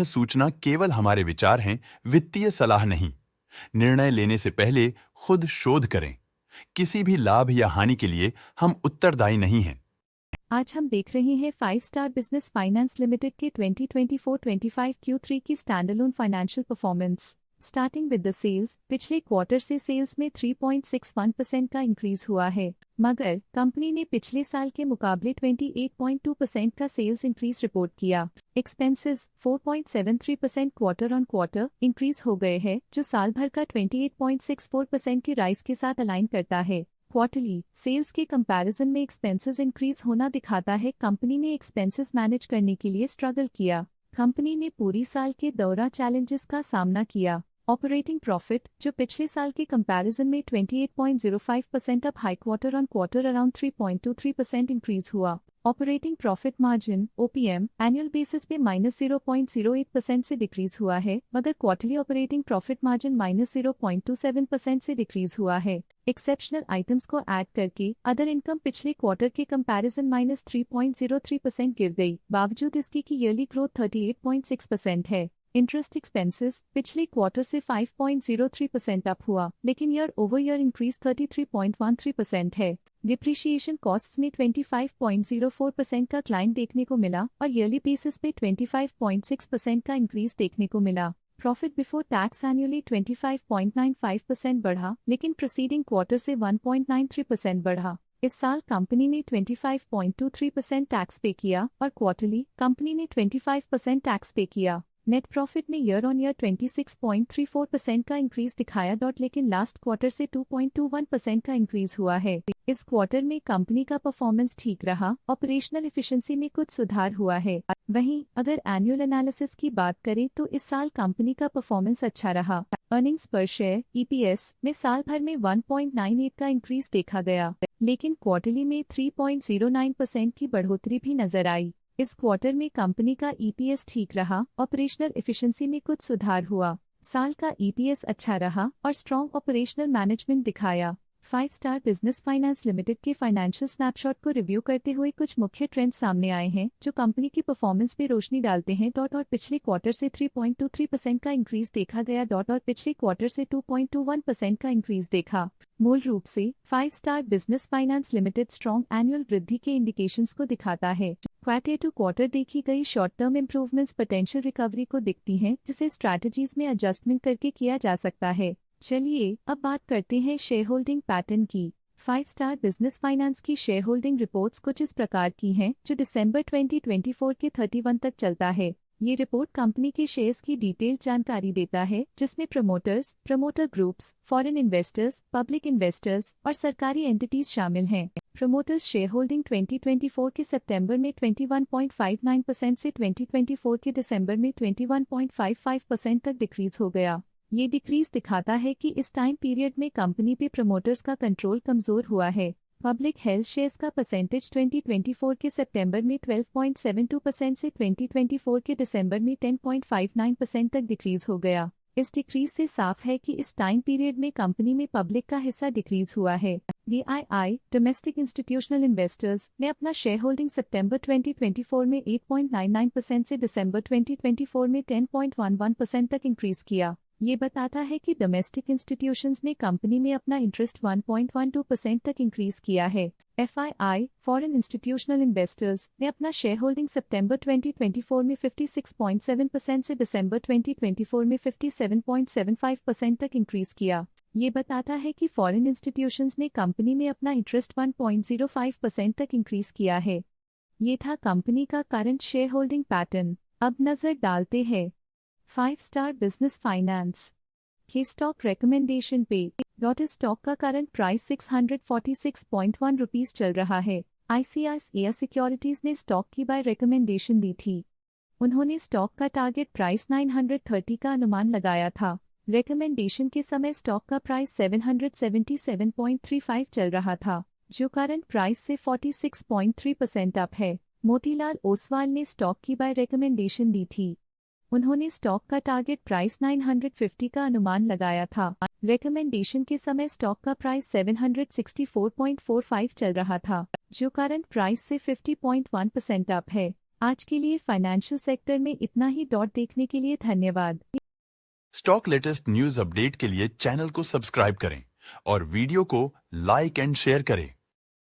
सूचना केवल हमारे विचार हैं, वित्तीय सलाह नहीं। निर्णय लेने से पहले खुद शोध करें। किसी भी लाभ या हानि के लिए हम उत्तरदायी नहीं हैं। आज हम देख रहे हैं 5 स्टार बिजनेस फाइनेंस लिमिटेड के 2024-25 Q3 की standalone financial performance. Starting with the sales, पिछले क्वार्टर से सेल्स में 3.61% का इंक्रीज हुआ है, मगर कंपनी ने पिछले साल के मुकाबले 28.2% का सेल्स इंक्रीज रिपोर्ट किया। Expenses 4.73% quarter on quarter increase हो गए हैं, जो साल भर का 28.64% की राइज के साथ अलाइन करता है। क्वार्टरली सेल्स के कंपैरिजन में एक्सपेंसेस इंक्रीज होना दिखाता है कंपनी ने एक्सपेंसेस मैनेज करने के लिए स्ट्रगल किया। कंपनी ने पूरी साल के दौरान चैलेंजेस का सामना किया। ऑपरेटिंग प्रॉफिट, जो पिछले साल के कंपैरिजन में 28.05% up high quarter on quarter around 3.23% increase हुआ। Operating profit margin OPM annual basis पे -0.08% से डिक्रीज हुआ है, मगर क्वार्टरली ऑपरेटिंग प्रॉफिट मार्जिन -0.27% से डिक्रीज हुआ है। एक्सेप्शनल आइटम्स को ऐड करके अदर इनकम पिछले क्वार्टर के कंपैरिजन -3.03% गिर गई, बावजूद इसकी कि ईयरली ग्रोथ 38.6% है। इंटरेस्ट एक्सपेंसेस पिछले क्वार्टर से 5.03% अप हुआ, लेकिन ईयर ओवर ईयर इंक्रीज 33.13% है। डिप्रिशिएशन कॉस्ट्स में 25.04% का क्लाइम देखने को मिला और ईयरली बेसिस पे 25.6% का इंक्रीज देखने को मिला। प्रॉफिट बिफोर टैक्स एनुअली 25.95% बढ़ा, लेकिन प्रीसीडिंग क्वार्टर से 1.93% बढ़ा। इस साल कंपनी ने 25.23% टैक्स पे किया और क्वार्टरली कंपनी ने 25% टैक्स पे किया। नेट प्रॉफिट ने ईयर ऑन ईयर 26.34% का इंक्रीज दिखाया, लेकिन लास्ट क्वार्टर से 2.21% का इंक्रीज हुआ है। इस क्वार्टर में कंपनी का परफॉर्मेंस ठीक रहा, ऑपरेशनल एफिशिएंसी में कुछ सुधार हुआ है। वहीं अगर एनुअल एनालिसिस की बात करें तो इस साल कंपनी का परफॉर्मेंस अच्छा रहा। अर्निंग्स पर शेयर EPS में साल भर में 1.98 का इंक्रीज देखा गया, लेकिन क्वार्टरली में 3.09% की बढ़ोतरी भी नजर आई। इस क्वार्टर में कंपनी का EPS ठीक रहा, ऑपरेशनल एफिशिएंसी में कुछ सुधार हुआ। साल का EPS अच्छा रहा और स्ट्रॉन्ग ऑपरेशनल मैनेजमेंट दिखाया। 5 स्टार बिजनेस फाइनेंस लिमिटेड के फाइनेंशियल स्नैपशॉट को रिव्यू करते हुए कुछ मुख्य ट्रेंड्स सामने आए हैं जो कंपनी की परफॉर्मेंस पे रोशनी डालते हैं। और पिछले क्वार्टर से 3.23% का इंक्रीज देखा गया। और पिछले क्वार्टर से 2.21% का इंक्रीज देखा। मूल रूप से 5 star business finance limited strong annual वृद्धि के इंडिकेशंस को दिखाता है। क्वार्टर टू क्वार्टर देखी गई short term improvements potential recovery को दिखती हैं, जिसे स्ट्रैटेजीज में एडजस्टमेंट करके किया जा सकता है। चलिए अब बात करते हैं शेयर होल्डिंग पैटर्न की। 5 स्टार बिजनेस फाइनेंस की शेयर होल्डिंग रिपोर्ट्स कुछ इस प्रकार की हैं, जो दिसंबर 2024 के 31 तक चलता है। ये रिपोर्ट कंपनी के शेयर्स की डिटेल्ड जानकारी देता है, जिसमें promoters, promoter groups, foreign investors, public investors और सरकारी एंटिटीज शामिल हैं। प्रमोटर्स शेयर होल्डिंग 2024 के सितंबर में 21.59% से 2024 के दिसंबर में 21.55% तक डिक्रीज हो गया। ये डिक्रीज दिखाता है कि इस टाइम पीरियड में कंपनी पे प्रमोटर्स का कंट्रोल कमजोर हुआ है। पब्लिक हेल्थ शेयर्स का परसेंटेज 2024 के सितंबर में 12.72% से 2024 के दिसंबर में 10.59% तक डिक्रीज हो गया। इस डिक्रीज से साफ है कि इस टाइम पीरियड में कंपनी में पब्लिक का हिस्सा डिक्रीज हुआ है। DII डोमेस्टिक इंस्टीट्यूशनल इन्वेस्टर्स ने अपना शेयर होल्डिंग सितंबर 2024 में 8.99% से दिसंबर 2024 में 10.11% तक इंक्रीज किया। ये बताता है कि डोमेस्टिक इंस्टीट्यूशंस ने कंपनी में अपना इंटरेस्ट 1.12% तक इंक्रीज किया है। FII फॉरेन इंस्टीट्यूशनल इन्वेस्टर्स ने अपना शेयर होल्डिंग सितंबर 2024 में 56.7% से दिसंबर 2024 में 57.75% तक इंक्रीज किया। ये बताता है कि फॉरेन इंस्टीट्यूशंस ने कंपनी में अपना इंटरेस्ट 1.05% तक इंक्रीज किया है। ये था कंपनी का करंट शेयर होल्डिंग पैटर्न। अब नजर डालते हैं 5 स्टार बिजनेस फाइनेंस के स्टॉक रिकमेंडेशन पे। स्टॉक का करंट प्राइस 646.1 रुपीस चल रहा है। ICICI सिक्योरिटीज ने स्टॉक की बाय रिकमेंडेशन दी थी। उन्होंने स्टॉक का टारगेट प्राइस 930 का अनुमान लगाया था। रिकमेंडेशन के समय स्टॉक का प्राइस 777.35 चल रहा था, जो करंट प्राइस से 46.3% अप है। मोतीलाल ओसवाल ने स्टॉक की बाय रिकमेंडेशन दी थी। उन्होंने स्टॉक का टारगेट प्राइस 950 का अनुमान लगाया था। रिकमेंडेशन के समय स्टॉक का प्राइस 764.45 चल रहा था, जो करंट प्राइस से 50.1% अप है। आज के लिए फाइनेंशियल सेक्टर में इतना ही। देखने के लिए धन्यवाद। स्टॉक लेटेस्ट न्यूज अपडेट के लिए चैनल को सब्सक्राइब करें और वीडियो को लाइक एंड शेयर करें।